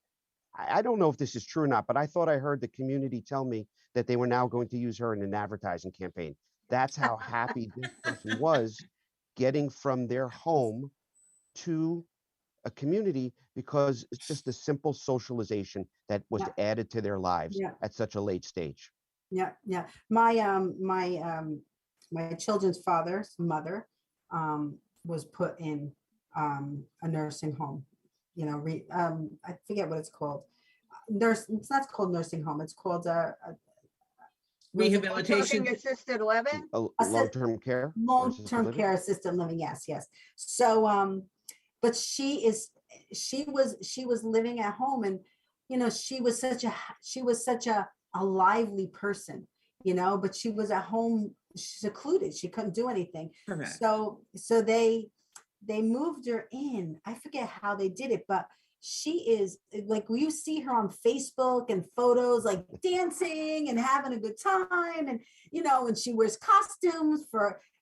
I don't know if this is true or not, but I thought I heard the community tell me that they were now going to use her in an advertising campaign. That's how happy this person was getting from their home to a community, because it's just a simple socialization that was added to their lives at such a late stage. Yeah. My children's mother was put in a nursing home. I forget what it's called. It's not called nursing home. It's called Rehabilitation. Assisted living. Long-term care. Long-term care assisted living. Yes. So, but she was living at home, and she was such a lively person, but she was at home secluded. She couldn't do anything. Correct. So they moved her in. I forget how they did it, but she is like, you see her on Facebook and photos, like dancing and having a good time. And, and she wears costumes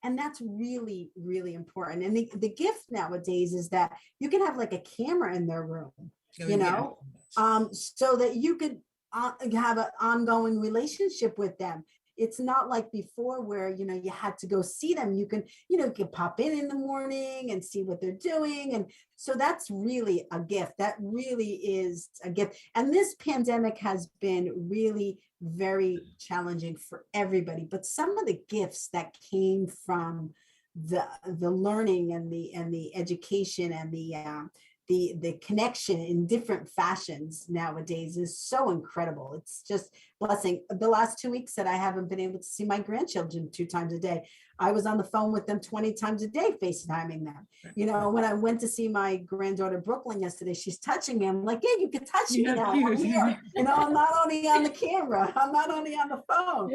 and that's really, really important. And the gift nowadays is that you can have like a camera in their room, so that you could have an ongoing relationship with them. it's not like before where, you know, you had to go see them. You can, you know, you can pop in the morning and see what they're doing. And so that's really a gift. That really is a gift. And this pandemic has been really very challenging for everybody. But some of the gifts that came from the learning and the education and the connection in different fashions nowadays is so incredible. It's just blessing. The last 2 weeks that I haven't been able to see my grandchildren 2 times a day, I was on the phone with them 20 times a day, FaceTiming them. You know, when I went to see my granddaughter Brooklyn yesterday, she's touching me. I'm like, yeah, you can touch me now. I'm here. You know, I'm not only on the camera, I'm not only on the phone.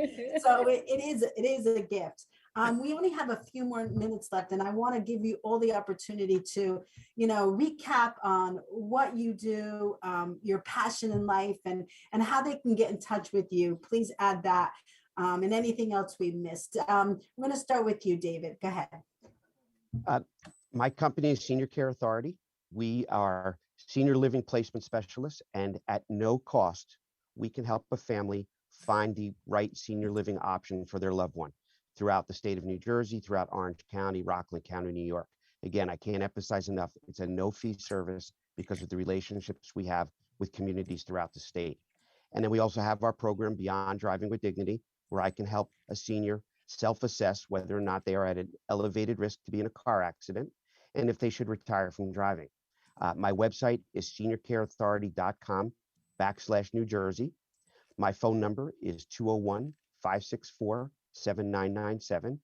So it is a gift. We only have a few more minutes left, and I want to give you all the opportunity to, you know, recap on what you do, your passion in life, and how they can get in touch with you. Please add that, and anything else we missed. I'm going to start with you, David. Go ahead. My company is Senior Care Authority. We are senior living placement specialists, and at no cost, we can help a family find the right senior living option for their loved one throughout the state of New Jersey, throughout Orange County, Rockland County, New York. Again, I can't emphasize enough, it's a no-fee service because of the relationships we have with communities throughout the state. And then we also have our program, Beyond Driving with Dignity, where I can help a senior self-assess whether or not they are at an elevated risk to be in a car accident and if they should retire from driving. My website is seniorcareauthority.com/New Jersey. My phone number is 201-564-7997.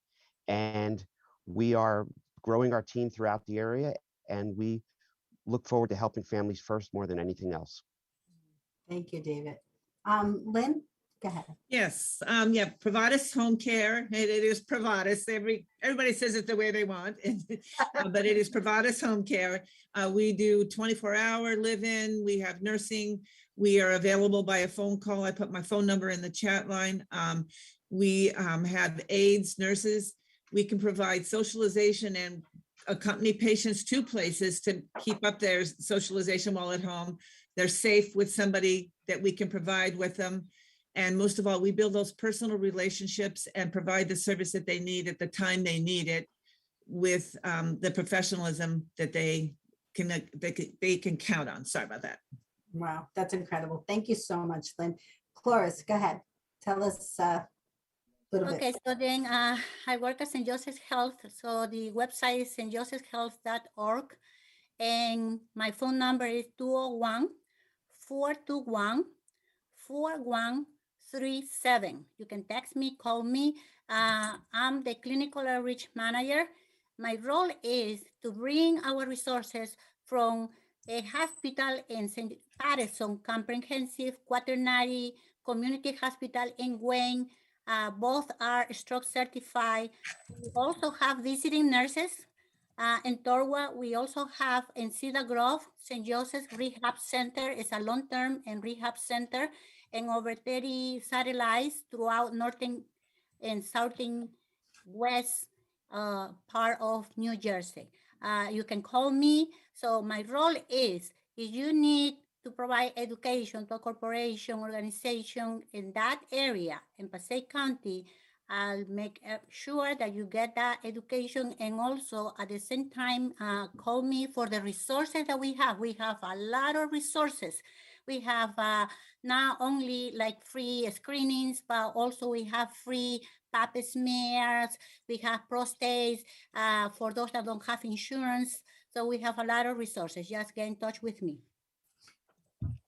And we are growing our team throughout the area, and we look forward to helping families first more than anything else. Thank you, David. Lynn, go ahead. Yes, yeah, Privatus Home Care. It is Privatus. Everybody says it the way they want, but it is Privatus Home Care. We do 24-hour live-in. We have nursing. We are available by a phone call. I put my phone number in the chat line. We have aides, nurses. We can provide socialization and accompany patients to places to keep up their socialization while at home. They're safe with somebody that we can provide with them. And most of all, we build those personal relationships and provide the service that they need at the time they need it with the professionalism that they can count on. Sorry about that. Wow, that's incredible. Thank you so much, Lynn. Cloris, go ahead. Tell us a little bit. Okay, so then I work at St. Joseph's Health. So the website is stjosephshealth.org. And my phone number is 201-421-4137. You can text me, call me. I'm the clinical outreach manager. My role is to bring our resources from a hospital in St. Paterson, comprehensive quaternary community hospital in Wayne. Both are stroke certified. We also have visiting nurses. In Torwa, we also have in Cedar Grove, St. Joseph's Rehab Center is a long-term and rehab center, and over 30 satellites throughout northern and southern west part of New Jersey. You can call me. So my role is, if you need to provide education to a corporation, organization in that area in Passaic County, I'll make sure that you get that education, and also at the same time, call me for the resources that we have. We have a lot of resources. We have not only like free screenings, but also we have free pap smears. We have prostates for those that don't have insurance. So we have a lot of resources. Just get in touch with me.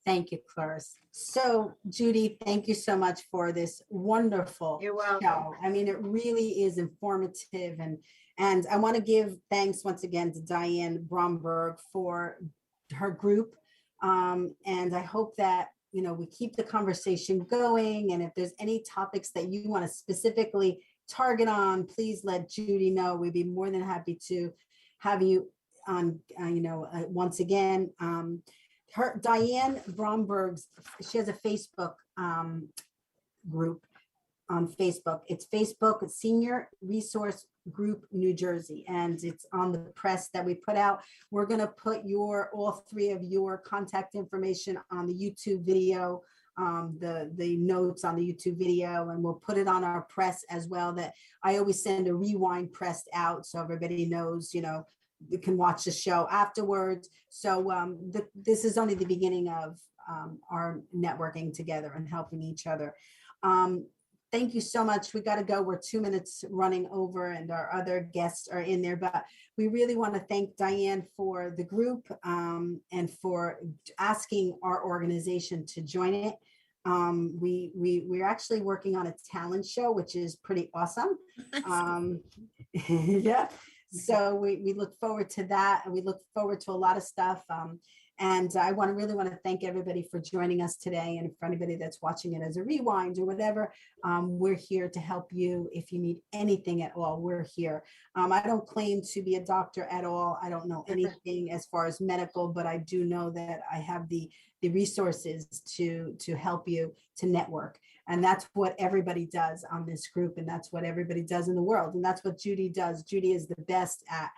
Thank you, Cloris. So, Judy, thank you so much for this wonderful You're welcome. show. I mean, it really is informative, and I want to give thanks once again to Diane Bromberg for her group. And I hope that, you know, we keep the conversation going. And if there's any topics that you want to specifically target on, please let Judy know. We'd be more than happy to have you on, once again. Diane Bromberg's, she has a Facebook group on Facebook. It's Facebook Senior Resource Group New Jersey, and it's on the press that we put out. We're going to put all three of your contact information on the YouTube video the notes on the YouTube video, and we'll put it on our press as well. That I always send a rewind pressed out so everybody knows, you know, you can watch the show afterwards. So this is only the beginning of our networking together and helping each other. Thank you so much. We got to go. We're 2 minutes running over, and our other guests are in there, but we really want to thank Diane for the group and for asking our organization to join it. We're actually working on a talent show, which is pretty awesome. Yeah. So we look forward to that, and we look forward to a lot of stuff. And I really want to thank everybody for joining us today. And for anybody that's watching it as a rewind or whatever, we're here to help you. If you need anything at all, we're here. I don't claim to be a doctor at all. I don't know anything as far as medical, but I do know that I have the resources to help you to network. And that's what everybody does on this group. And that's what everybody does in the world. And that's what Judy does. Judy is the best at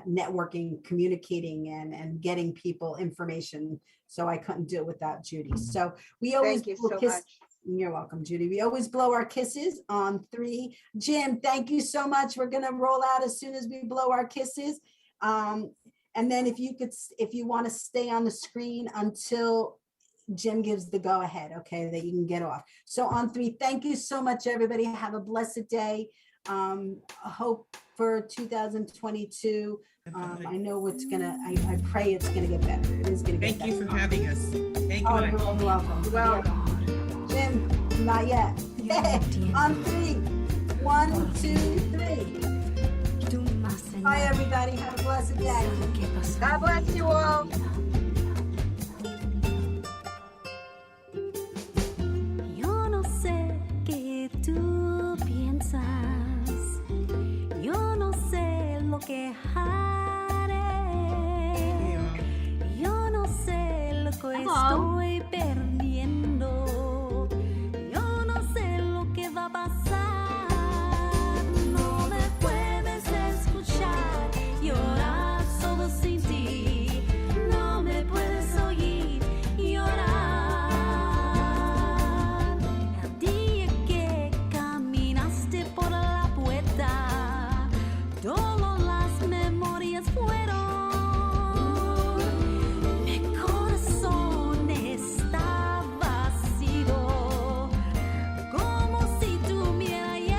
networking, communicating, and getting people information. So I couldn't do it without Judy. So we always Thank you so much. You're welcome, Judy. We always blow our kisses on 3. Jim, thank you so much. We're gonna roll out as soon as we blow our kisses. And then if you want to stay on the screen until Jim gives the go ahead, okay, that you can get off. So on 3, thank you so much, everybody. Have a blessed day. Hope for 2022. I know it's gonna, I pray it's gonna get better. It is gonna get better. Thank you for having us. Thank you. Oh, you're welcome. Well, Jim, not yet. On 3, 1, 2, 3. Bye, everybody. Have a blessed day. God bless you all. Yo no sé qué tú piensas, yo no sé lo que haré, yo no sé lo que estoy perdiendo, yo no sé lo que va a pasar. No me puedes escuchar llorar solo sin ti, no me puedes oír llorar. El día que caminaste por la puerta, todas las memorias fueron. Mi corazón está vacío, como si tuviera ayer.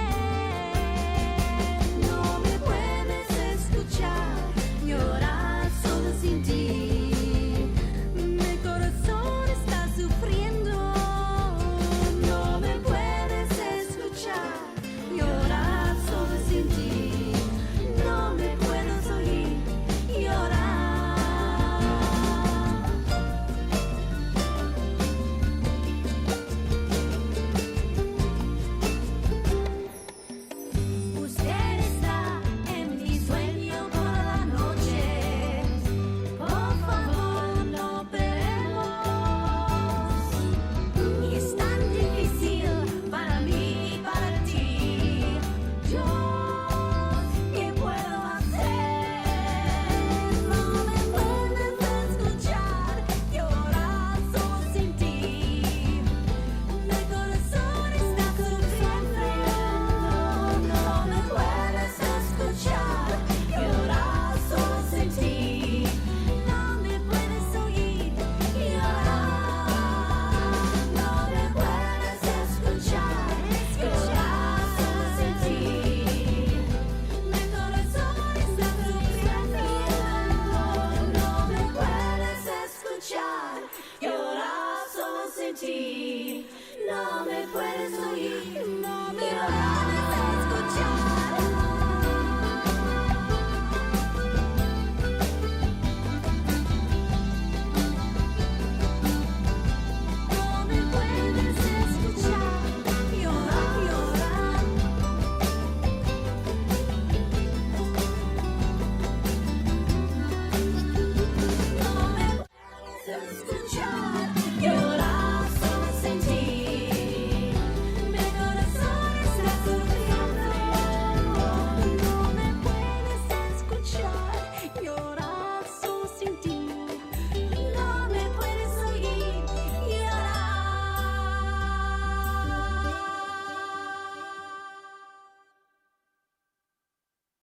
No me puedes escuchar llorar solo sin ti. Mi corazón está sufriendo. No me puedes escuchar llorar solo sin ti. No me puedes oír llorar. Usted está en mi sueño toda la noche. Por favor, no peleemos. Y es tan difícil para mí y para ti. Yo, ¿qué puedo hacer? No me puedes escuchar llorar solo sin ti. Mi corazón está sufriendo. No me puedes escuchar llorar solo sin ti. No me puedes oír llorar. No me puedes escuchar llorar solo sin ti. Mi corazón está sufriendo. No me puedes escuchar llorar solo sin ti. No me puedes oír, no me puedes escuchar. No me puedes escuchar llorar, llorar. No me puedes escuchar llorar.